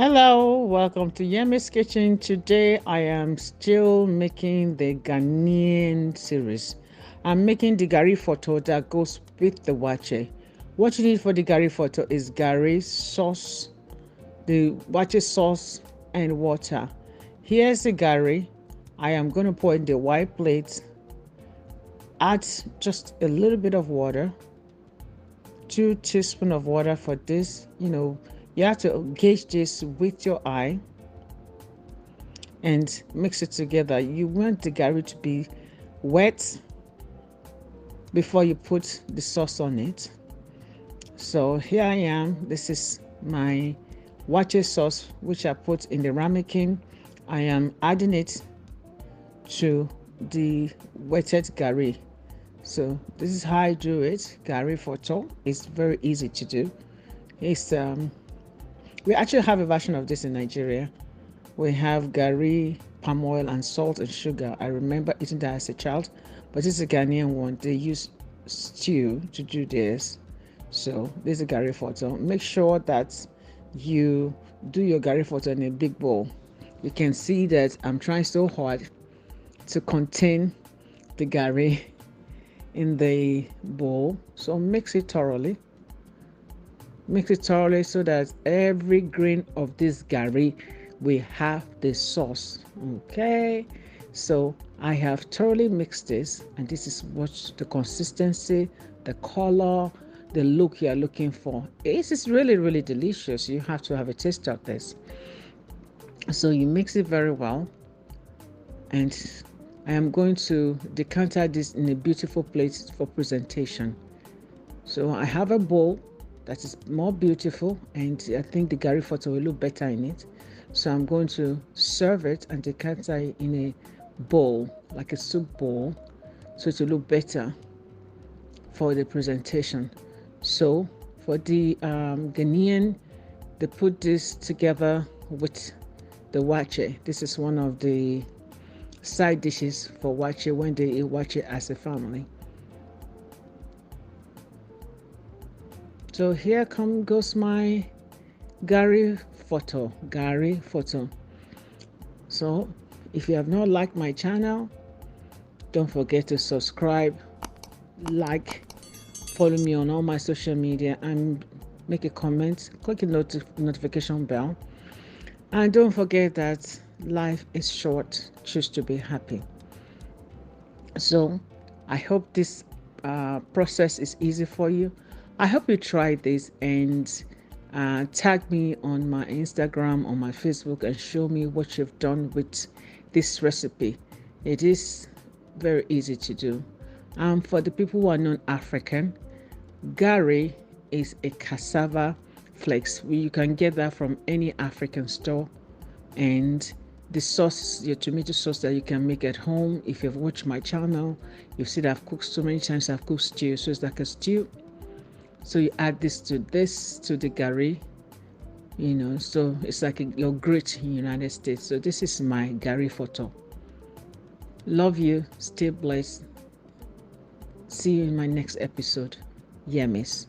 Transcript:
Hello, welcome to Yemizkitchen. Today I am still making the Ghanaian series. I'm making the Gari Fotor that goes with the Waakye. What you need for the Gari Fotor is Gari sauce, the Waakye sauce, and water. Here's the Gari. I am going to pour in the white plate. Add just a little bit of water, 2 teaspoons of water for this. You have to gauge this with your eye and mix it together. You want the Gari to be wet before you put the sauce on it. So here I am. This is my Waakye sauce, which I put in the ramekin. I am adding it to the wetted Gari. So this is how I do it. Gari Fotor. It's very easy to do. We actually have a version of this in Nigeria. We have Gari, palm oil, and salt and sugar. I remember eating that as a child, but this is a Ghanaian one. They use stew to do this. So this is Gari Fotor. Make sure that you do your Gari Fotor in a big bowl. You can see that I'm trying so hard to contain the Gari in the bowl. So mix it thoroughly. Mix it thoroughly so that every grain of this Gari will have the sauce. Okay, so I have thoroughly mixed this, and this is what the consistency, the color, the look you are looking for. This is really, really delicious. You have to have a taste of this. So you mix it very well, and I am going to decanter this in a beautiful plate for presentation. So I have a bowl that is more beautiful, and I think the Gari Fotor will look better in it. So I'm going to serve it and decanter it in a bowl, like a soup bowl, so it will look better for the presentation. So for the Ghanaian, they put this together with the Waakye. This is one of the side dishes for Waakye when they eat Waakye as a family. So here goes my Gari Fotor. So if you have not liked my channel, don't forget to subscribe, like, follow me on all my social media, and make a comment, click the notification bell. And don't forget that life is short, choose to be happy. So I hope this process is easy for you. I hope you try this and tag me on my Instagram, on my Facebook, and show me what you've done with this recipe. It is very easy to do. For the people who are non-African, Gari is a cassava flakes. You can get that from any African store. And the sauce, your tomato sauce that you can make at home. If you've watched my channel, you've seen I've cooked so many times. I've cooked stew, so it's like a stew. So you add this to the Gari, so it's like your great in the United States. So this is my Gari Fotor. Love you, stay blessed. See you in my next episode. Yemis.